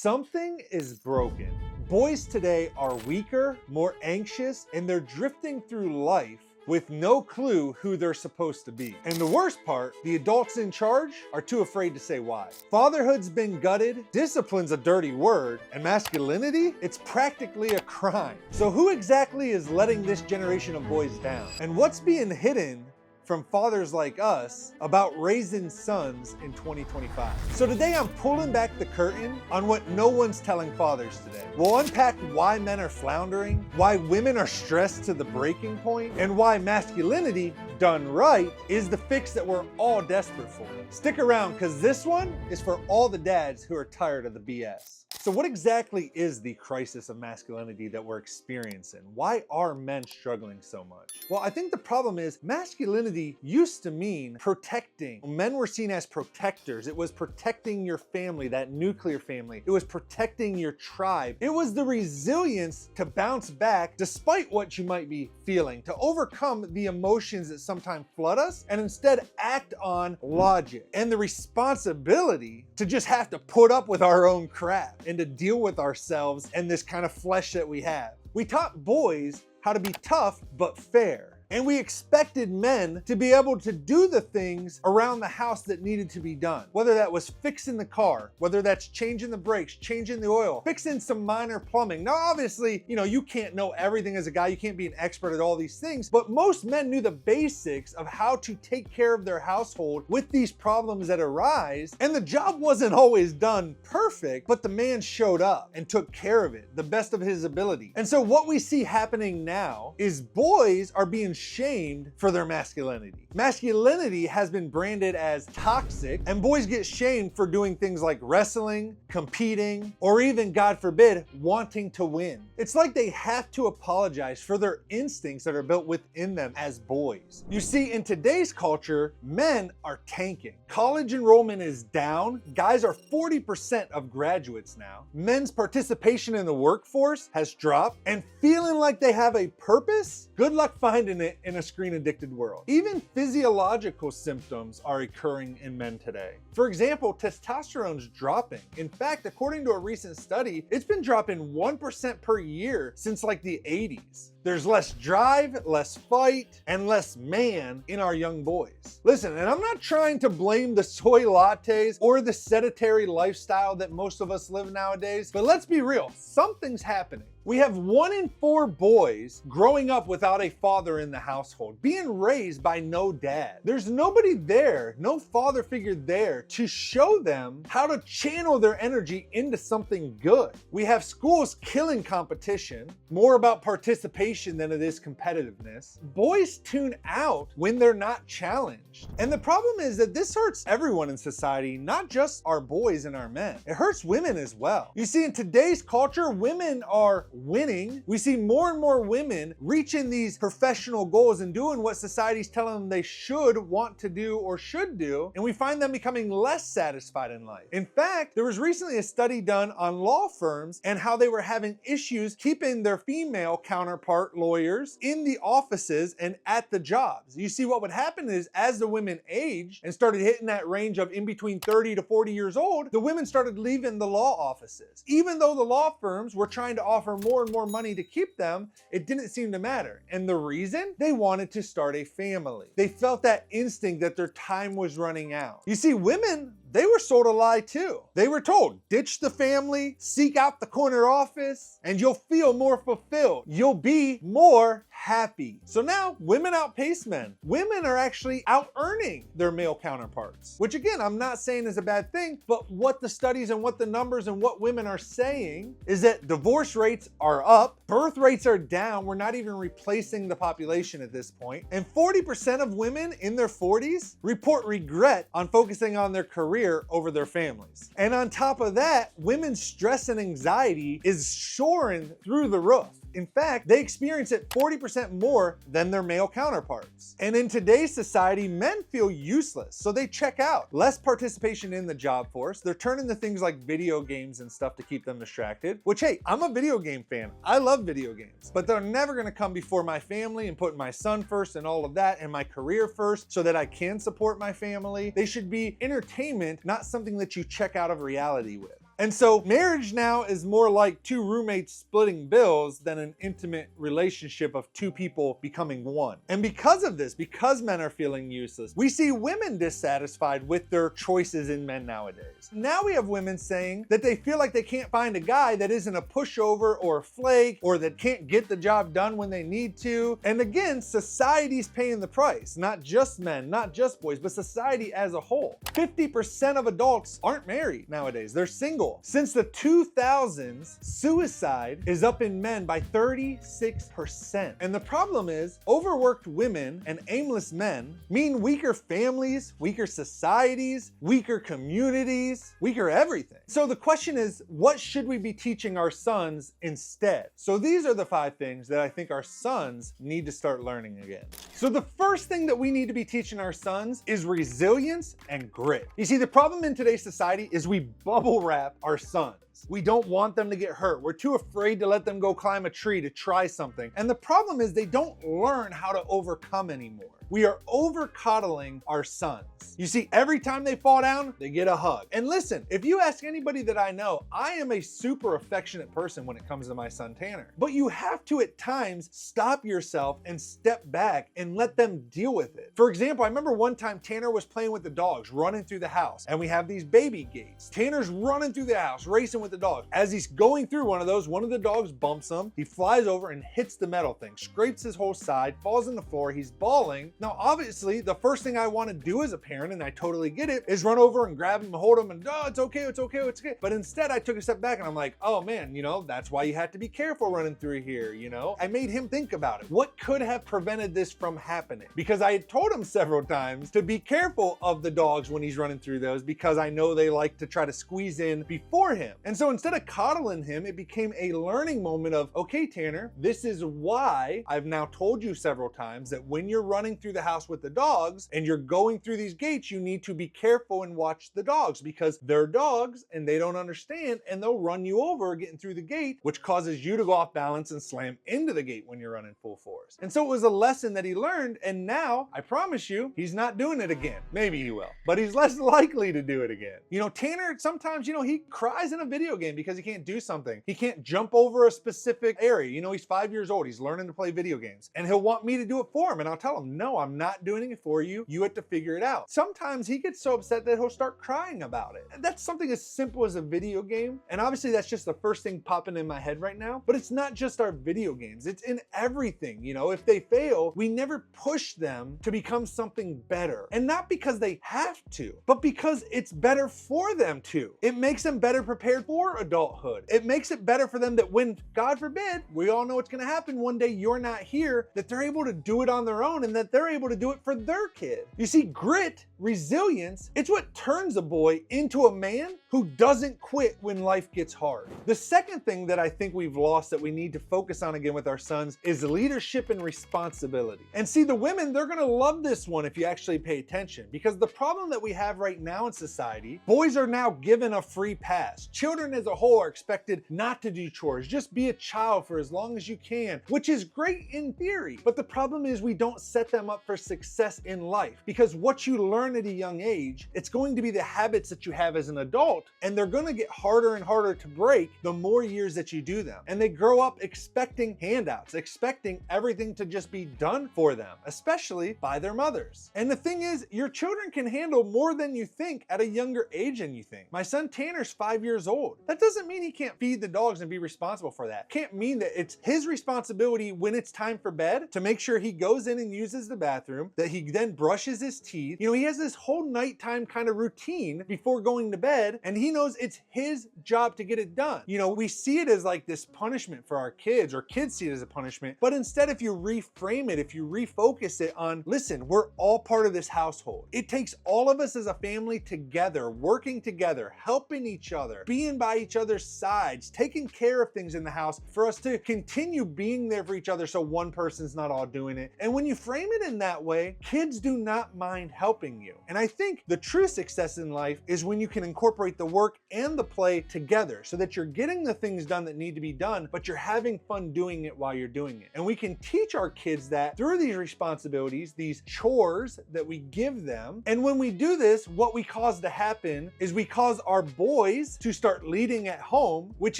Something is broken. Boys today are weaker, more anxious, and they're drifting through life with no clue who they're supposed to be. And the worst part, the adults in charge are too afraid to say why. Fatherhood's been gutted, discipline's a dirty word, and masculinity, it's practically a crime. So who exactly is letting this generation of boys down? And what's being hidden from fathers like us about raising sons in 2025. So today I'm pulling back the curtain on what no one's telling fathers today. We'll unpack why men are floundering, why women are stressed to the breaking point, and why masculinity done right is the fix that we're all desperate for. Stick around, because this one is for all the dads who are tired of the BS. So what exactly is the crisis of masculinity that we're experiencing? Why are men struggling so much? Well, I think the problem is masculinity used to mean protecting. Men were seen as protectors. It was protecting your family, that nuclear family. It was protecting your tribe. It was the resilience to bounce back despite what you might be feeling, to overcome the emotions that sometimes flood us and instead act on logic, and the responsibility to just have to put up with our own crap and to deal with ourselves and this kind of flesh that we have. We taught boys how to be tough but fair. And we expected men to be able to do the things around the house that needed to be done. Whether that was fixing the car, whether that's changing the brakes, changing the oil, fixing some minor plumbing. Now, obviously, you can't know everything as a guy. You can't be an expert at all these things, but most men knew the basics of how to take care of their household with these problems that arise. And the job wasn't always done perfect, but the man showed up and took care of it, the best of his ability. And so what we see happening now is boys are being shamed for their masculinity. Masculinity has been branded as toxic, and boys get shamed for doing things like wrestling, competing, or even, God forbid, wanting to win. It's like they have to apologize for their instincts that are built within them as boys. You see, in today's culture, men are tanking. College enrollment is down. Guys are 40% of graduates now. Men's participation in the workforce has dropped, and feeling like they have a purpose? Good luck finding it in a screen-addicted world. Even physiological symptoms are occurring in men today. For example, testosterone's dropping. In fact, according to a recent study, it's been dropping 1% per year since like the 80s. There's less drive, less fight, and less man in our young boys. Listen, and I'm not trying to blame the soy lattes or the sedentary lifestyle that most of us live nowadays, but let's be real, something's happening. We have 1 in 4 boys growing up without a father in the household, being raised by no dad. There's nobody there, no father figure there to show them how to channel their energy into something good. We have schools killing competition, more about participation than it is competitiveness. Boys tune out when they're not challenged. And the problem is that this hurts everyone in society, not just our boys and our men. It hurts women as well. You see, in today's culture, women are winning. We see more and more women reaching these professional goals and doing what society's telling them they should want to do or should do, and we find them becoming less satisfied in life. In fact, there was recently a study done on law firms and how they were having issues keeping their female counterpart lawyers in the offices and at the jobs. You see, what would happen is as the women aged and started hitting that range of in between 30 to 40 years old, the women started leaving the law offices. Even though the law firms were trying to offer more and more money to keep them, it didn't seem to matter. And the reason? They wanted to start a family. They felt that instinct that their time was running out. You see, women, they were sold a lie too. They were told, ditch the family, seek out the corner office, and you'll feel more fulfilled. You'll be more happy. So now women outpace men. Women are actually out earning their male counterparts, which again, I'm not saying is a bad thing, but what the studies and what the numbers and what women are saying is that divorce rates are up, birth rates are down. We're not even replacing the population at this point. And 40% of women in their 40s report regret on focusing on their career over their families. And on top of that, women's stress and anxiety is soaring through the roof. In fact, they experience it 40% more than their male counterparts. And in today's society, men feel useless, so they check out. Less participation in the job force. They're turning to things like video games and stuff to keep them distracted, which, hey, I'm a video game fan. I love video games, but they're never gonna come before my family and put my son first and all of that and my career first so that I can support my family. They should be entertainment, not something that you check out of reality with. And so marriage now is more like two roommates splitting bills than an intimate relationship of two people becoming one. And because of this, because men are feeling useless, we see women dissatisfied with their choices in men nowadays. Now we have women saying that they feel like they can't find a guy that isn't a pushover or a flake or that can't get the job done when they need to. And again, society's paying the price, not just men, not just boys, but society as a whole. 50% of adults aren't married nowadays, they're single. Since the 2000s, suicide is up in men by 36%. And the problem is, overworked women and aimless men mean weaker families, weaker societies, weaker communities, weaker everything. So the question is, what should we be teaching our sons instead? So these are the 5 things that I think our sons need to start learning again. So the first thing that we need to be teaching our sons is resilience and grit. You see, the problem in today's society is we bubble wrap our sons. We don't want them to get hurt. We're too afraid to let them go climb a tree to try something. And the problem is they don't learn how to overcome anymore. We are over coddling our sons. You see, every time they fall down, they get a hug. And listen, if you ask anybody that I know, I am a super affectionate person when it comes to my son Tanner. But you have to at times stop yourself and step back and let them deal with it. For example, I remember one time Tanner was playing with the dogs, running through the house, and we have these baby gates. Tanner's running through the house, racing with the dog. As he's going through one of those, one of the dogs bumps him. He flies over and hits the metal thing, scrapes his whole side, falls on the floor. He's bawling. Now, obviously, the first thing I want to do as a parent, and I totally get it, is run over and grab him and hold him and, oh, it's okay, it's okay, it's okay. But instead, I took a step back and I'm like, oh man, that's why you have to be careful running through here, I made him think about it. What could have prevented this from happening? Because I had told him several times to be careful of the dogs when he's running through those, because I know they like to try to squeeze in before him. And so instead of coddling him, it became a learning moment of, okay, Tanner, this is why I've now told you several times that when you're running through the house with the dogs and you're going through these gates, you need to be careful and watch the dogs, because they're dogs and they don't understand and they'll run you over getting through the gate, which causes you to go off balance and slam into the gate when you're running full force. And so it was a lesson that he learned, and now I promise you, he's not doing it again. Maybe he will, but he's less likely to do it again. Tanner, sometimes, he cries in a video game because he can't do something. He can't jump over a specific area. He's 5 years old. He's learning to play video games, and he'll want me to do it for him. And I'll tell him, no, I'm not doing it for you. You have to figure it out. Sometimes he gets so upset that he'll start crying about it. And that's something as simple as a video game. And obviously that's just the first thing popping in my head right now, but it's not just our video games. It's in everything. If they fail, we never push them to become something better. And not because they have to, but because it's better for them to. It makes them better prepared for adulthood. It makes it better for them that when, God forbid, we all know what's going to happen one day, you're not here, that they're able to do it on their own and that they're able to do it for their kid. You see, grit, resilience, it's what turns a boy into a man who doesn't quit when life gets hard. The second thing that I think we've lost that we need to focus on again with our sons is leadership and responsibility. And see, the women, they're gonna love this one if you actually pay attention, because the problem that we have right now in society, boys are now given a free pass. Children as a whole are expected not to do chores, just be a child for as long as you can, which is great in theory. But the problem is we don't set them up for success in life, because what you learn at a young age, it's going to be the habits that you have as an adult, and they're going to get harder and harder to break the more years that you do them. And they grow up expecting handouts, expecting everything to just be done for them, especially by their mothers. And the thing is, your children can handle more than you think at a younger age than you think. My son Tanner's 5 years old. That doesn't mean he can't feed the dogs and be responsible for that. Can't mean that it's his responsibility when it's time for bed to make sure he goes in and uses the bathroom, that he then brushes his teeth. He has this whole nighttime kind of routine before going to bed, and he knows it's his job to get it done. We see it as like this punishment for our kids, or kids see it as a punishment, but instead, if you reframe it, if you refocus it on, listen, we're all part of this household. It takes all of us as a family together, working together, helping each other, being by each other's sides, taking care of things in the house for us to continue being there for each other so one person's not all doing it. And when you frame it in that way, kids do not mind helping you. you. And I think the true success in life is when you can incorporate the work and the play together so that you're getting the things done that need to be done, but you're having fun doing it while you're doing it. And we can teach our kids that through these responsibilities, these chores that we give them. And when we do this, what we cause to happen is we cause our boys to start leading at home, which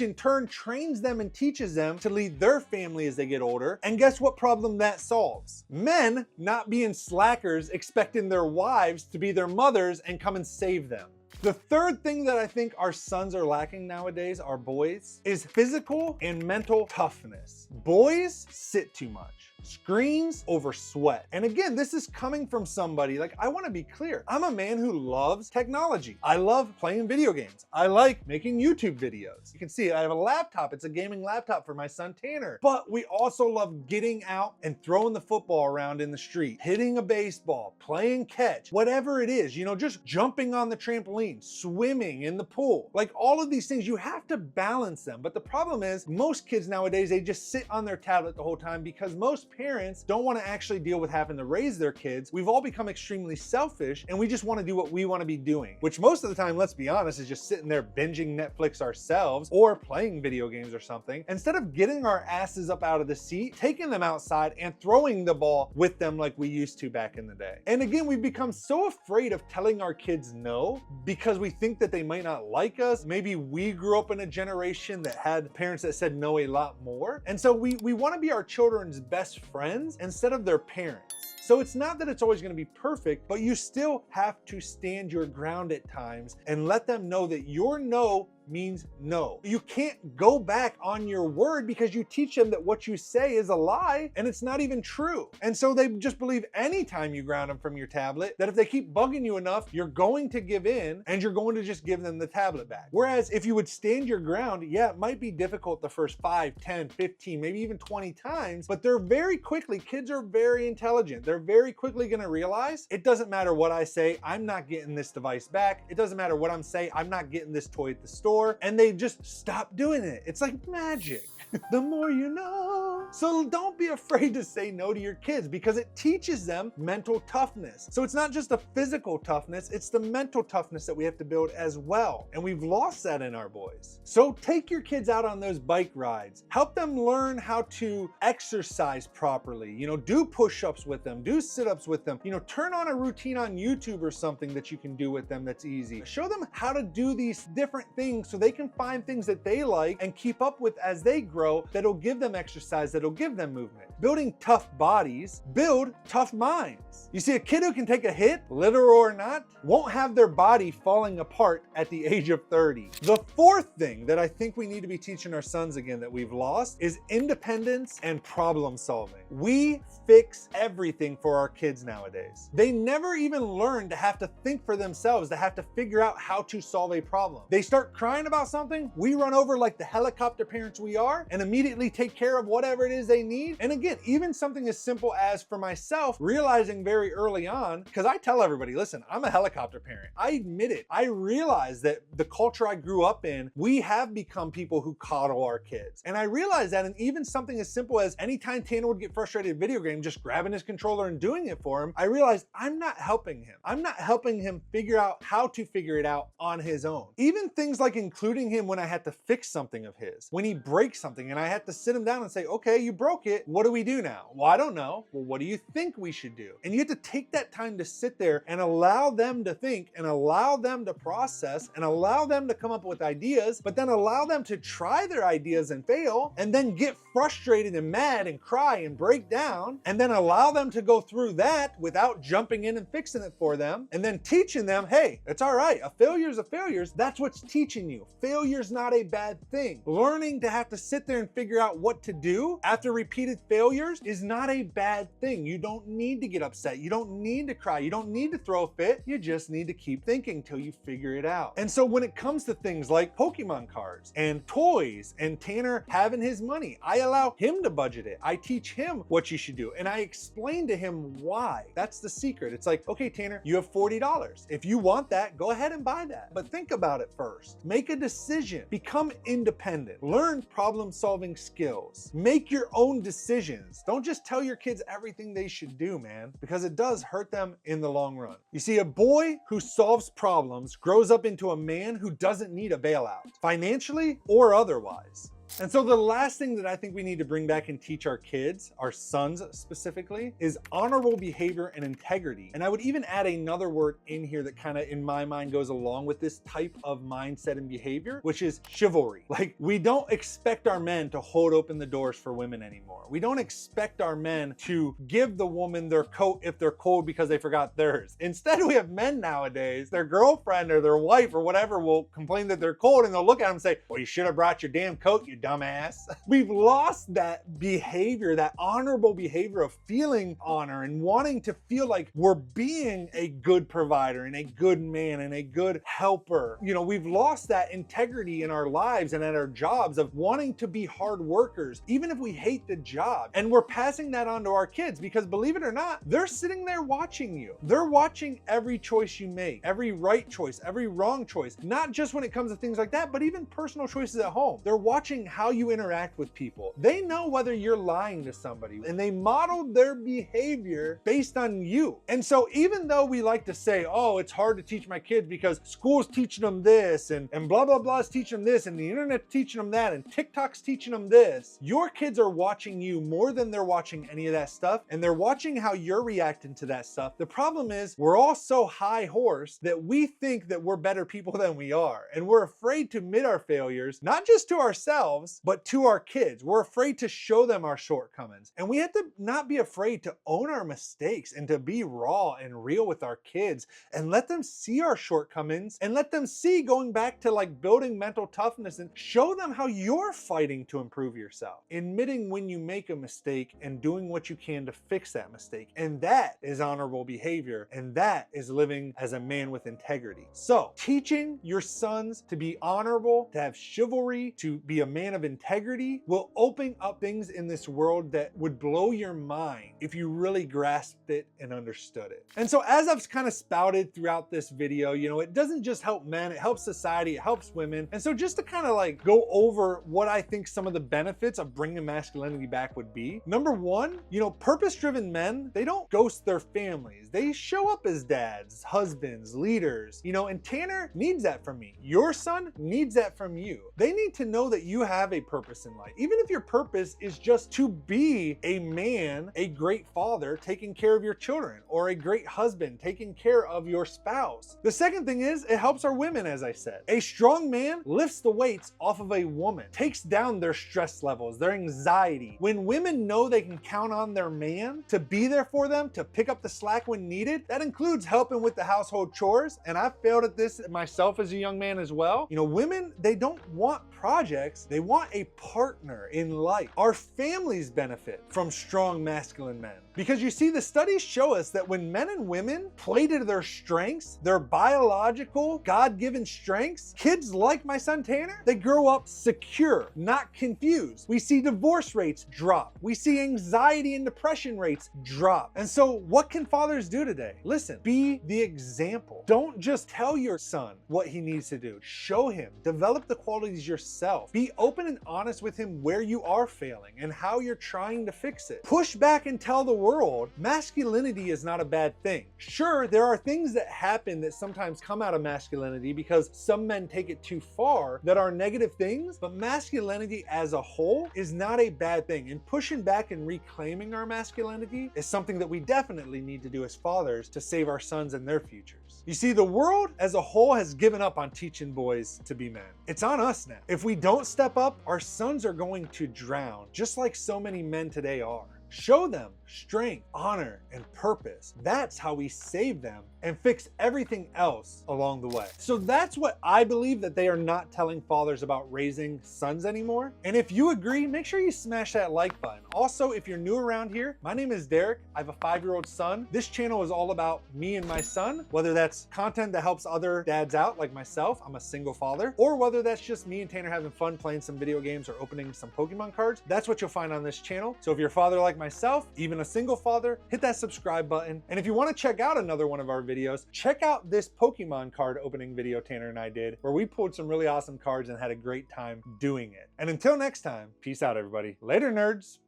in turn trains them and teaches them to lead their family as they get older. And guess what problem that solves? Men not being slackers, expecting their wives to be their mothers and come and save them. The third thing that I think our sons are lacking nowadays, our boys, is physical and mental toughness. Boys sit too much. Screens over sweat. And again, this is coming from somebody, like, I want to be clear. I'm a man who loves technology. I love playing video games. I like making YouTube videos. You can see I have a laptop. It's a gaming laptop for my son Tanner. But we also love getting out and throwing the football around in the street, hitting a baseball, playing catch, whatever it is, you know, just jumping on the trampoline, swimming in the pool. Like all of these things, you have to balance them. But the problem is most kids nowadays, they just sit on their tablet the whole time because most parents don't want to actually deal with having to raise their kids. We've all become extremely selfish and we just want to do what we want to be doing, which most of the time, let's be honest, is just sitting there binging Netflix ourselves or playing video games or something, instead of getting our asses up out of the seat, taking them outside and throwing the ball with them like we used to back in the day. And again, we've become so afraid of telling our kids no because we think that they might not like us. Maybe we grew up in a generation that had parents that said no a lot more. And so we want to be our children's best friends instead of their parents. So it's not that it's always going to be perfect, but you still have to stand your ground at times and let them know that your no means no. You can't go back on your word because you teach them that what you say is a lie and it's not even true. And so they just believe anytime you ground them from your tablet, that if they keep bugging you enough, you're going to give in and you're going to just give them the tablet back. Whereas if you would stand your ground, yeah, it might be difficult the first 5, 10, 15, maybe even 20 times, but they're very quickly, kids are very intelligent. They're very quickly going to realize it doesn't matter what I say, I'm not getting this device back. It doesn't matter what I'm saying, I'm not getting this toy at the store. And they just stop doing it. It's like magic. The more you know. So don't be afraid to say no to your kids because it teaches them mental toughness. So it's not just a physical toughness, it's the mental toughness that we have to build as well. And we've lost that in our boys. So take your kids out on those bike rides. Help them learn how to exercise properly. You know, do push-ups with them, do sit-ups with them. You know, turn on a routine on YouTube or something that you can do with them that's easy. Show them how to do these different things so they can find things that they like and keep up with as they grow that'll give them exercise, that'll give them movement. Building tough bodies, build tough minds. You see, a kid who can take a hit, literal or not, won't have their body falling apart at the age of 30. The fourth thing that I think we need to be teaching our sons again that we've lost is independence and problem solving. We fix everything for our kids nowadays. They never even learn to have to think for themselves, to have to figure out how to solve a problem. They start crying about something, we run over like the helicopter parents we are and immediately take care of whatever it is they need. And again, even something as simple as for myself, realizing very early on, because I tell everybody, listen, I'm a helicopter parent. I admit it. I realize that the culture I grew up in, we have become people who coddle our kids. And I realized that, and even something as simple as anytime Tanner would get frustrated at a video game, just grabbing his controller and doing it for him, I realized I'm not helping him. I'm not helping him figure out how to figure it out on his own. Even things like including him when I had to fix something of his, when he breaks something and I had to sit him down and say, okay, you broke it. What do we do now? Well, I don't know. Well, what do you think we should do? And you have to take that time to sit there and allow them to think and allow them to process and allow them to come up with ideas, but then allow them to try their ideas and fail and then get frustrated and mad and cry and break down and then allow them to go through that without jumping in and fixing it for them and then teaching them, hey, it's all right. A failure is a failure. That's what's teaching you. Failure's not a bad thing. Learning to have to sit there and figure out what to do after repeated failures is not a bad thing. You don't need to get upset. You don't need to cry. You don't need to throw a fit. You just need to keep thinking till you figure it out. And so when it comes to things like Pokemon cards and toys and Tanner having his money, I allow him to budget it. I teach him what you should do. And I explain to him why. That's the secret. It's like, okay, Tanner, you have $40. If you want that, go ahead and buy that. But think about it first. Make Make a decision. Become independent. Learn problem-solving skills. Make your own decisions. Don't just tell your kids everything they should do, man, because it does hurt them in the long run. You see, a boy who solves problems grows up into a man who doesn't need a bailout, financially or otherwise. And so the last thing that I think we need to bring back and teach our kids, our sons specifically, is honorable behavior and integrity. And I would even add another word in here that kind of, in my mind, goes along with this type of mindset and behavior, which is chivalry. Like, we don't expect our men to hold open the doors for women anymore. We don't expect our men to give the woman their coat if they're cold because they forgot theirs. Instead, we have men nowadays, their girlfriend or their wife or whatever will complain that they're cold, and they'll look at them and say, well, you should have brought your damn coat, you dumbass. We've lost that behavior, that honorable behavior of feeling honor and wanting to feel like we're being a good provider and a good man and a good helper. You know, we've lost that integrity in our lives and at our jobs of wanting to be hard workers, even if we hate the job. And we're passing that on to our kids because, believe it or not, they're sitting there watching you. They're watching every choice you make, every right choice, every wrong choice, not just when it comes to things like that, but even personal choices at home. They're watching how you interact with people. They know whether you're lying to somebody, and they modeled their behavior based on you. And so even though we like to say, oh, it's hard to teach my kids because school's teaching them this and blah, blah, blah is teaching them this and the internet's teaching them that and TikTok's teaching them this, your kids are watching you more than they're watching any of that stuff, and they're watching how you're reacting to that stuff. The problem is we're all so high horse that we think that we're better people than we are, and we're afraid to admit our failures, not just to ourselves, but to our kids. We're afraid to show them our shortcomings, and we have to not be afraid to own our mistakes and to be raw and real with our kids and let them see our shortcomings and let them see, going back to like building mental toughness, and show them how you're fighting to improve yourself, admitting when you make a mistake and doing what you can to fix that mistake. And that is honorable behavior, and that is living as a man with integrity. So teaching your sons to be honorable, to have chivalry, to be a man of integrity will open up things in this world that would blow your mind if you really grasped it and understood it. And so as I've kind of spouted throughout this video, you know, it doesn't just help men, it helps society, it helps women. And so just to kind of like go over what I think some of the benefits of bringing masculinity back would be. Number one, you know, purpose-driven men, they don't ghost their families. They show up as dads, husbands, leaders, you know, and Tanner needs that from me. Your son needs that from you. They need to know that you have a purpose in life. Even if your purpose is just to be a man, a great father, taking care of your children, or a great husband, taking care of your spouse. The second thing is it helps our women, as I said. A strong man lifts the weights off of a woman, takes down their stress levels, their anxiety. When women know they can count on their man to be there for them, to pick up the slack when needed, that includes helping with the household chores. And I've failed at this myself as a young man as well. You know, women, they don't want projects, they want a partner in life. Our families benefit from strong masculine men. Because you see, the studies show us that when men and women play to their strengths, their biological, God-given strengths, kids like my son Tanner, they grow up secure, not confused. We see divorce rates drop. We see anxiety and depression rates drop. And so what can fathers do today? Listen, be the example. Don't just tell your son what he needs to do. Show him. Develop the qualities yourself. Be open and honest with him where you are failing and how you're trying to fix it. Push back and tell the world masculinity is not a bad thing. Sure, there are things that happen that sometimes come out of masculinity because some men take it too far that are negative things, but masculinity as a whole is not a bad thing. And pushing back and reclaiming our masculinity is something that we definitely need to do as fathers to save our sons and their futures. You see, the world as a whole has given up on teaching boys to be men. It's on us now. If we don't step up, our sons are going to drown, just like so many men today are. Show them strength, honor, and purpose. That's how we save them and fix everything else along the way. So that's what I believe that they are not telling fathers about raising sons anymore. And if you agree, make sure you smash that like button. Also, if you're new around here, my name is Derek. I have a 5-year-old son. This channel is all about me and my son, whether that's content that helps other dads out like myself, I'm a single father, or whether that's just me and Tanner having fun playing some video games or opening some Pokemon cards. That's what you'll find on this channel. So if you're a father like myself, even a single father, hit that subscribe button. And if you want to check out another one of our videos, check out this Pokemon card opening video Tanner and I did, where we pulled some really awesome cards and had a great time doing it. And until next time, peace out, everybody. Later, nerds.